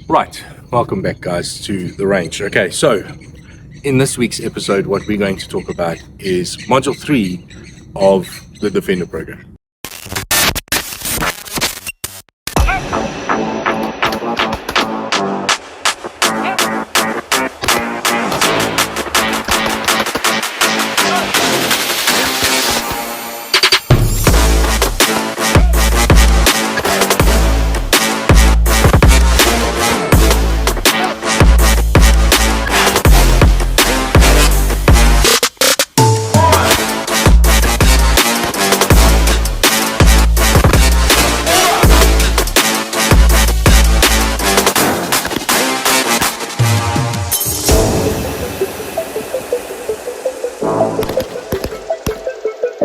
Right, welcome back, guys, to the range. Okay, so in this week's episode, what we're going to talk about is module 3 of the Defender program.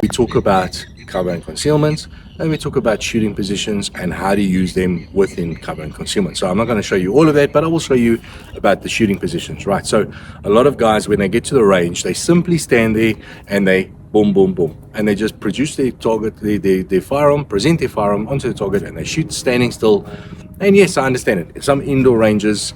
We talk about cover and concealment, and we talk about shooting positions and how to use them within cover and concealment. So I'm not going to show you all of that, but I will show you about the shooting positions, right? So a lot of guys, when they get to the range, they simply stand there and they boom, boom, boom, and they just produce their target, their firearm, present their firearm onto the target, and they shoot standing still. And yes, I understand it. Some indoor ranges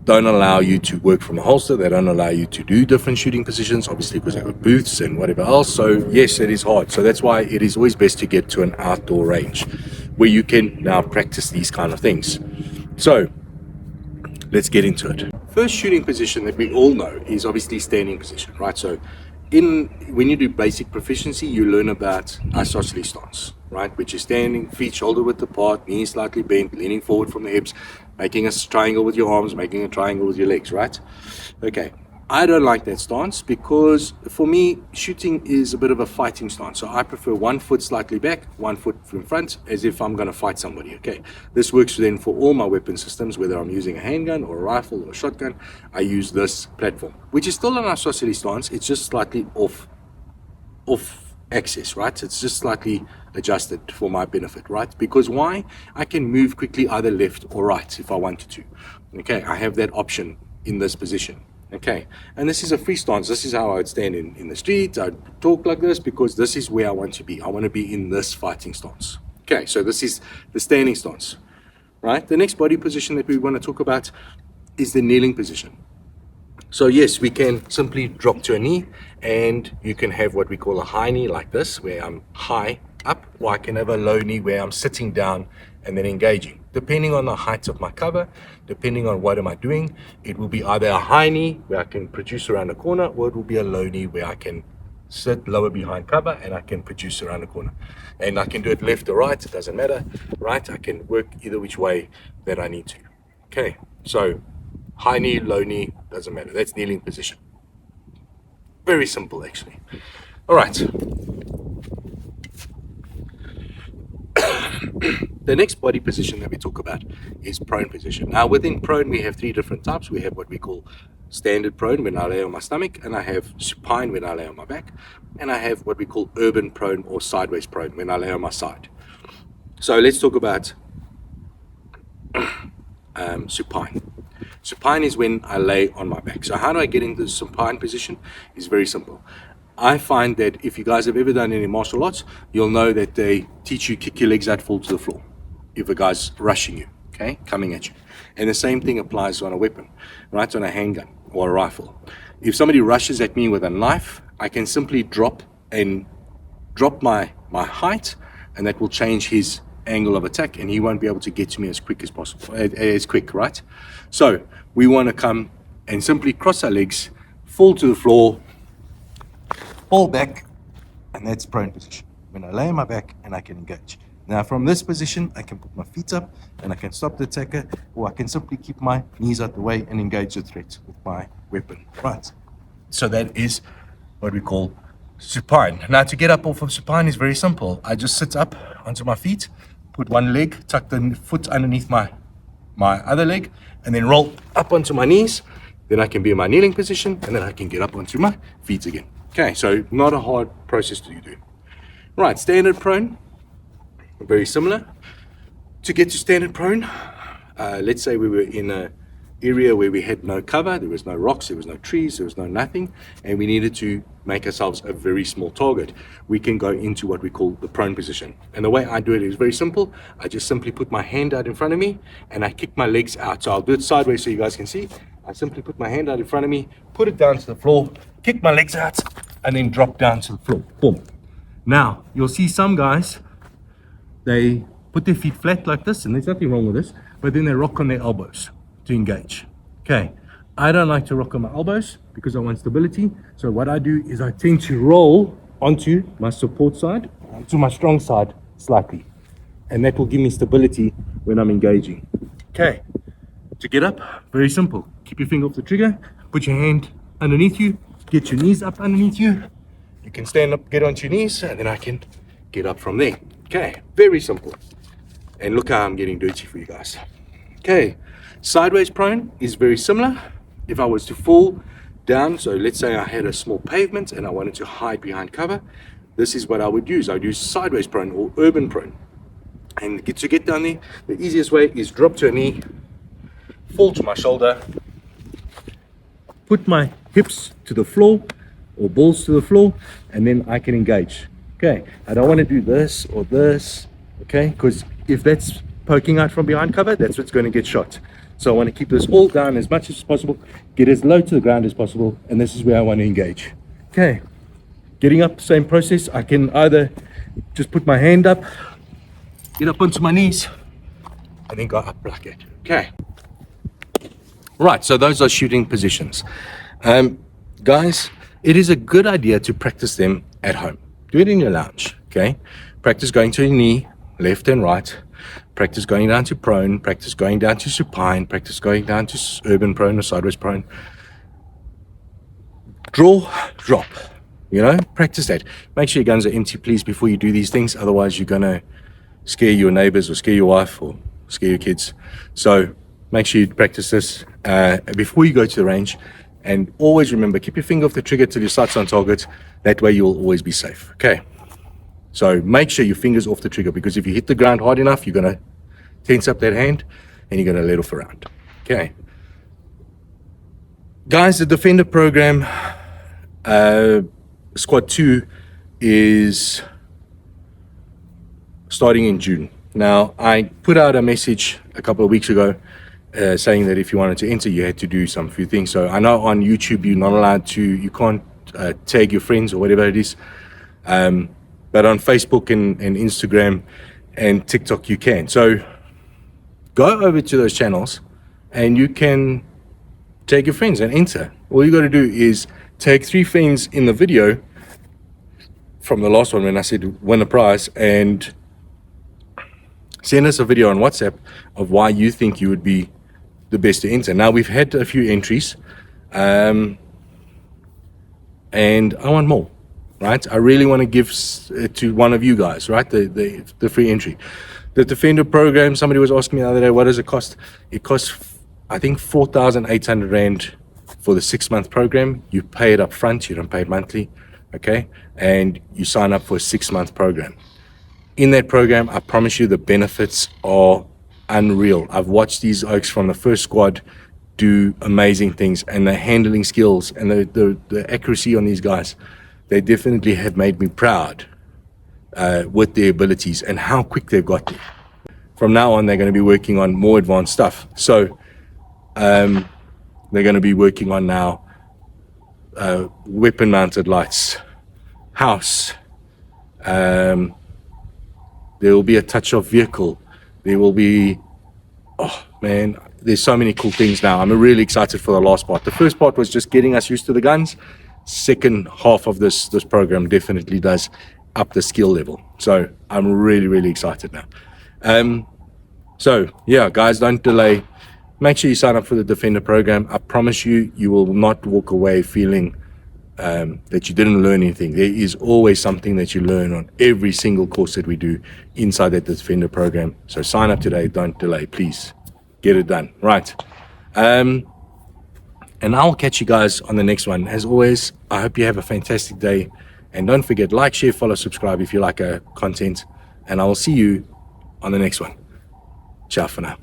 don't allow you to work from a holster. They don't allow you to do different shooting positions, obviously, because they've got booths and whatever else. So yes, it is hard. So that's why it is always best to get to an outdoor range where you can now practice these kind of things. So let's get into it. First shooting position that we all know is obviously standing position, right? So when you do basic proficiency, you learn about isosceles stance, right? Which is standing, feet shoulder width apart, knees slightly bent, leaning forward from the hips, making a triangle with your arms, making a triangle with your legs, right? Okay, I don't like that stance because for me, shooting is a bit of a fighting stance. So I prefer 1 foot slightly back, 1 foot in front, as if I'm going to fight somebody. Okay, this works then for all my weapon systems, whether I'm using a handgun or a rifle or a shotgun. I use this platform, which is still an isosceles stance. It's just slightly off axis, right? It's just slightly adjusted for my benefit, right? Because why? I can move quickly either left or right if I wanted to. Okay, I have that option in this position. Okay, and this is a free stance. This is how I would stand in the street. I'd talk like this because this is where I want to be. I want to be in this fighting stance. Okay, so this is the standing stance, right? The next body position that we want to talk about is the kneeling position. So yes, we can simply drop to a knee, and you can have what we call a high knee like this, where I'm high up, or I can have a low knee where I'm sitting down and then engaging. Depending on the height of my cover, depending on what am I doing, it will be either a high knee where I can produce around the corner, or it will be a low knee where I can sit lower behind cover and I can produce around the corner. And I can do it left or right, it doesn't matter, right? I can work either which way that I need to. Okay, so high knee, low knee, doesn't matter. That's kneeling position. Very simple, actually. All right. The next body position that we talk about is prone position. Now, within prone, we have 3 different types. We have what we call standard prone when I lay on my stomach, and I have supine when I lay on my back, and I have what we call urban prone or sideways prone when I lay on my side. So let's talk about supine. Supine is when I lay on my back. So how do I get into the supine position? It's very simple. I find that if you guys have ever done any martial arts, you'll know that they teach you kick your legs out, fall to the floor. If a guy's rushing you, okay, coming at you. And the same thing applies on a weapon, right, on a handgun or a rifle. If somebody rushes at me with a knife, I can simply drop my height, and that will change his angle of attack, and he won't be able to get to me as quick as possible, as quick, right? So we want to come and simply cross our legs, fall to the floor, fall back, and that's prone position. When I lay on my back and I can engage. Now from this position, I can put my feet up and I can stop the attacker, or I can simply keep my knees out the way and engage the threat with my weapon, right? So that is what we call supine. Now to get up off of supine is very simple. I just sit up onto my feet, put one leg, tuck the foot underneath my other leg, and then roll up onto my knees. Then I can be in my kneeling position, and then I can get up onto my feet again. Okay, so not a hard process to do. Right, standard prone, very similar. To get to standard prone, let's say we were in area where we had no cover, there was no rocks, there was no trees, there was no nothing, and we needed to make ourselves a very small target, we can go into what we call the prone position. And the way I do it is very simple. I just simply put my hand out in front of me and I kick my legs out. So I'll do it sideways so you guys can see. I simply put my hand out in front of me, put it down to the floor, kick my legs out, and then drop down to the floor. Boom. Now, you'll see some guys, they put their feet flat like this, and there's nothing wrong with this, but then they rock on their elbows to engage. Okay, I don't like to rock on my elbows because I want stability. So what I do is I tend to roll onto my support side, onto my strong side slightly. And that will give me stability when I'm engaging. Okay, to get up, very simple. Keep your finger off the trigger, put your hand underneath you, get your knees up underneath you. You can stand up, get onto your knees, and then I can get up from there. Okay, very simple. And look how I'm getting dirty for you guys. Okay, sideways prone is very similar. If I was to fall down, so let's say I had a small pavement and I wanted to hide behind cover, this is what I would use. I would use sideways prone or urban prone. And to get down there, the easiest way is drop to a knee, fall to my shoulder, put my hips to the floor or balls to the floor, and then I can engage. Okay, I don't want to do this or this, okay, because if that's poking out from behind cover, that's what's going to get shot. So I want to keep this all down as much as possible, get as low to the ground as possible, and this is where I want to engage. Okay, getting up, same process. I can either just put my hand up, get up onto my knees, and then go up like that. Okay. Right, so those are shooting positions. Guys, it is a good idea to practice them at home. Do it in your lounge, okay? Practice going to your knee, left and right. Practice going down to prone, practice going down to supine, practice going down to urban prone or sideways prone. Draw, drop, practice that. Make sure your guns are empty, please, before you do these things. Otherwise, you're going to scare your neighbors or scare your wife or scare your kids. So make sure you practice this before you go to the range. And always remember, keep your finger off the trigger till your sight's on target. That way you'll always be safe, okay? So make sure your finger's off the trigger, because if you hit the ground hard enough, you're going to tense up that hand and you're going to let off around. Okay. Guys, the Defender program, Squad 2 is starting in June. Now, I put out a message a couple of weeks ago saying that if you wanted to enter, you had to do some few things. So I know on YouTube, you're not allowed to, you can't tag your friends or whatever it is. But on Facebook and Instagram and TikTok, you can. So go over to those channels and you can tag your friends and enter. All you got to do is tag 3 friends in the video from the last one when I said win a prize, and send us a video on WhatsApp of why you think you would be the best to enter. Now, we've had a few entries, and I want more. Right, I really want to give it to one of you guys, right? The free entry. The Defender program, somebody was asking me the other day, what does it cost? It costs, I think, 4,800 Rand for the 6-month program. You pay it up front, you don't pay it monthly, okay? And you sign up for a 6-month program. In that program, I promise you the benefits are unreal. I've watched these oaks from the first squad do amazing things, and the handling skills and the accuracy on these guys, they definitely have made me proud with their abilities and how quick they've got there. From now on, they're going to be working on more advanced stuff. So they're going to be working on now weapon-mounted lights, house. There will be a touch of vehicle. There will be, oh man, there's so many cool things now. I'm really excited for the last part. The first part was just getting us used to the guns. Second half of this program definitely does up the skill level. So I'm really excited now. So yeah, guys, don't delay. Make sure you sign up for the Defender program. I promise you, you will not walk away feeling that you didn't learn anything. There is always something that you learn on every single course that we do inside that Defender program. So sign up today, don't delay, please. Get it done. Right. And I'll catch you guys on the next one. As always, I hope you have a fantastic day. And don't forget, like, share, follow, subscribe if you like our content. And I will see you on the next one. Ciao for now.